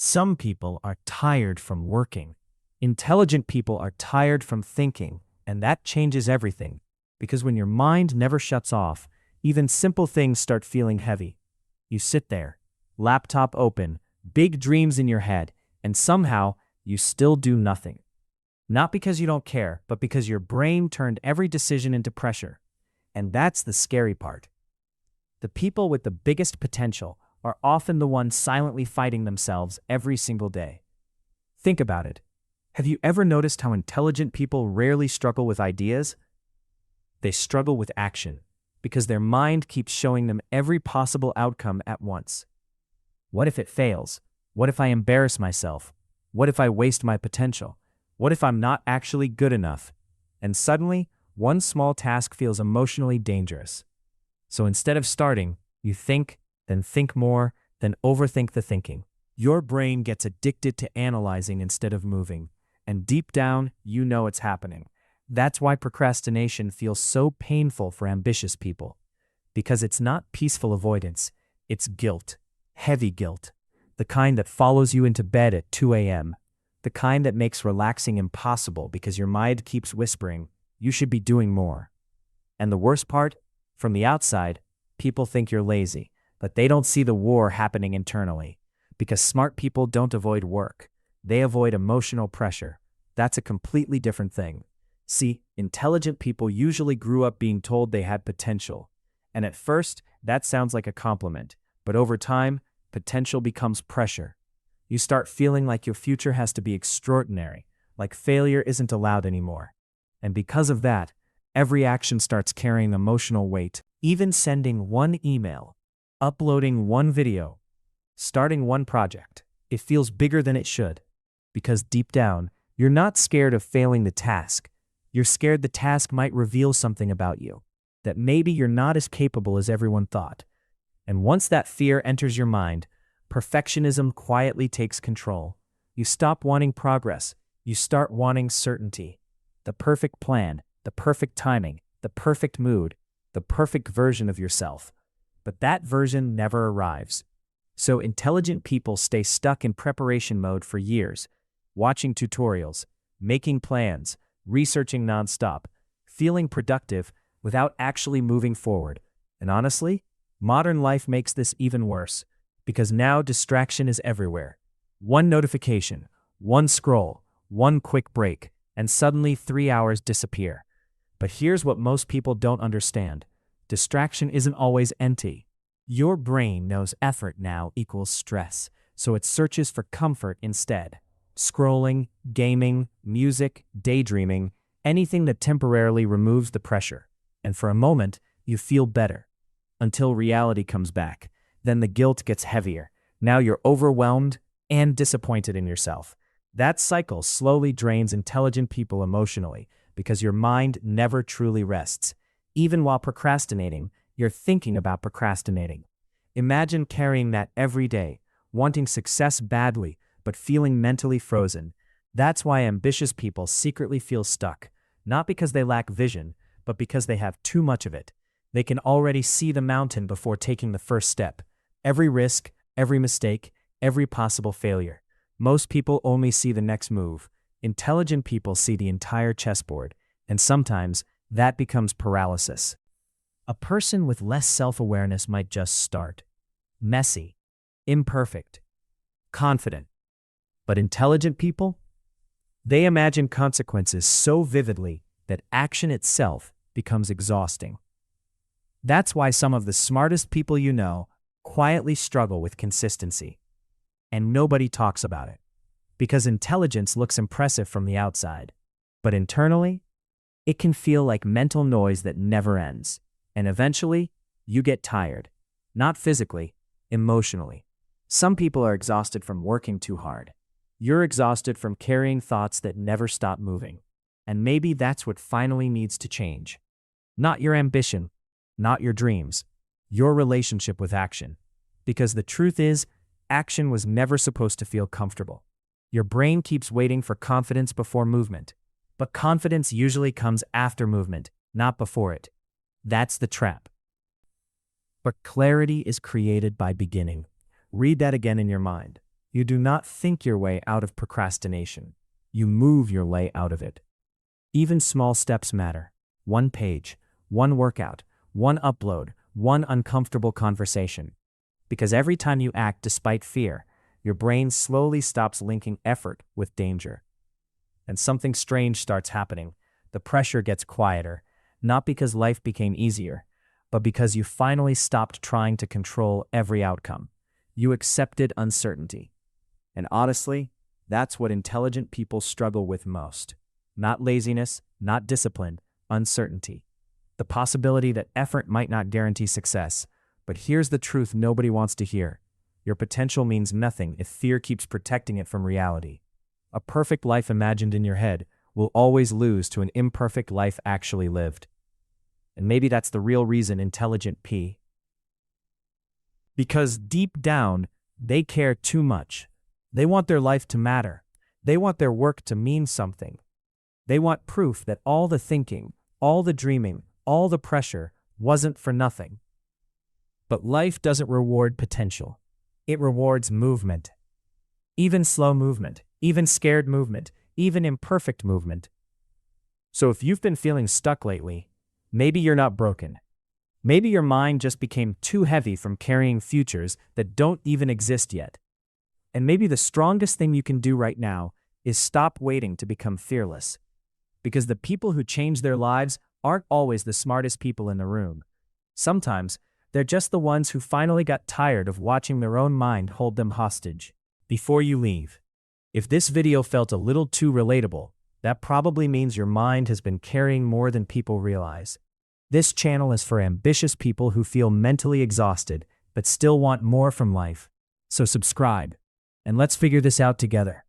Some people are tired from working. Intelligent people are tired from thinking, and that changes everything. Because when your mind never shuts off, even simple things start feeling heavy. You sit there, laptop open, big dreams in your head, and somehow you still do nothing. Not because you don't care, but because your brain turned every decision into pressure. And that's the scary part. The people with the biggest potential are often the ones silently fighting themselves every single day. Think about it. Have you ever noticed how intelligent people rarely struggle with ideas? They struggle with action, because their mind keeps showing them every possible outcome at once. What if it fails? What if I embarrass myself? What if I waste my potential? What if I'm not actually good enough? And suddenly, one small task feels emotionally dangerous. So instead of starting, you think, then think more, then overthink the thinking. Your brain gets addicted to analyzing instead of moving, and deep down, you know it's happening. That's why procrastination feels so painful for ambitious people. Because it's not peaceful avoidance, it's guilt, heavy guilt, the kind that follows you into bed at 2 a.m., the kind that makes relaxing impossible because your mind keeps whispering, you should be doing more. And the worst part? From the outside, people think you're lazy, but they don't see the war happening internally. Because smart people don't avoid work. They avoid emotional pressure. That's a completely different thing. See, intelligent people usually grew up being told they had potential. And at first, that sounds like a compliment. But over time, potential becomes pressure. You start feeling like your future has to be extraordinary, like failure isn't allowed anymore. And because of that, every action starts carrying emotional weight. Even sending one email, uploading one video, starting one project, it feels bigger than it should. Because deep down, you're not scared of failing the task. You're scared the task might reveal something about you, that maybe you're not as capable as everyone thought. And once that fear enters your mind, perfectionism quietly takes control. You stop wanting progress. You start wanting certainty. The perfect plan, the perfect timing, the perfect mood, the perfect version of yourself. But that version never arrives. So intelligent people stay stuck in preparation mode for years, watching tutorials, making plans, researching nonstop, feeling productive without actually moving forward. And honestly, modern life makes this even worse, because now distraction is everywhere. One notification, one scroll, one quick break, and suddenly 3 hours disappear. But here's what most people don't understand. Distraction isn't always empty. Your brain knows effort now equals stress, so it searches for comfort instead. Scrolling, gaming, music, daydreaming, anything that temporarily removes the pressure. And for a moment, you feel better. Until reality comes back. Then the guilt gets heavier. Now you're overwhelmed and disappointed in yourself. That cycle slowly drains intelligent people emotionally because your mind never truly rests. Even while procrastinating, you're thinking about procrastinating. Imagine carrying that every day, wanting success badly, but feeling mentally frozen. That's why ambitious people secretly feel stuck, not because they lack vision, but because they have too much of it. They can already see the mountain before taking the first step. Every risk, every mistake, every possible failure. Most people only see the next move. Intelligent people see the entire chessboard, and sometimes that becomes paralysis. A person with less self-awareness might just start. Messy, imperfect, confident. But intelligent people? They imagine consequences so vividly that action itself becomes exhausting. That's why some of the smartest people you know quietly struggle with consistency. And nobody talks about it. Because intelligence looks impressive from the outside. But internally, it can feel like mental noise that never ends. And eventually, you get tired. Not physically, emotionally. Some people are exhausted from working too hard. You're exhausted from carrying thoughts that never stop moving. And maybe that's what finally needs to change. Not your ambition, not your dreams, your relationship with action. Because the truth is, action was never supposed to feel comfortable. Your brain keeps waiting for confidence before movement. But confidence usually comes after movement, not before it. That's the trap. But clarity is created by beginning. Read that again in your mind. You do not think your way out of procrastination. You move your way out of it. Even small steps matter. One page, one workout, one upload, one uncomfortable conversation. Because every time you act despite fear, your brain slowly stops linking effort with danger. And something strange starts happening. The pressure gets quieter, not because life became easier, but because you finally stopped trying to control every outcome. You accepted uncertainty. And honestly, that's what intelligent people struggle with most. Not laziness, not discipline, uncertainty. The possibility that effort might not guarantee success. But here's the truth nobody wants to hear. Your potential means nothing if fear keeps protecting it from reality. A perfect life imagined in your head will always lose to an imperfect life actually lived. And maybe that's the real reason intelligent P. Because deep down, they care too much. They want their life to matter. They want their work to mean something. They want proof that all the thinking, all the dreaming, all the pressure wasn't for nothing. But life doesn't reward potential. It rewards movement. Even slow movement, even scared movement, even imperfect movement. So if you've been feeling stuck lately, maybe you're not broken. Maybe your mind just became too heavy from carrying futures that don't even exist yet. And maybe the strongest thing you can do right now is stop waiting to become fearless. Because the people who change their lives aren't always the smartest people in the room. Sometimes, they're just the ones who finally got tired of watching their own mind hold them hostage. Before you leave, if this video felt a little too relatable, that probably means your mind has been carrying more than people realize. This channel is for ambitious people who feel mentally exhausted but still want more from life. So subscribe, and let's figure this out together.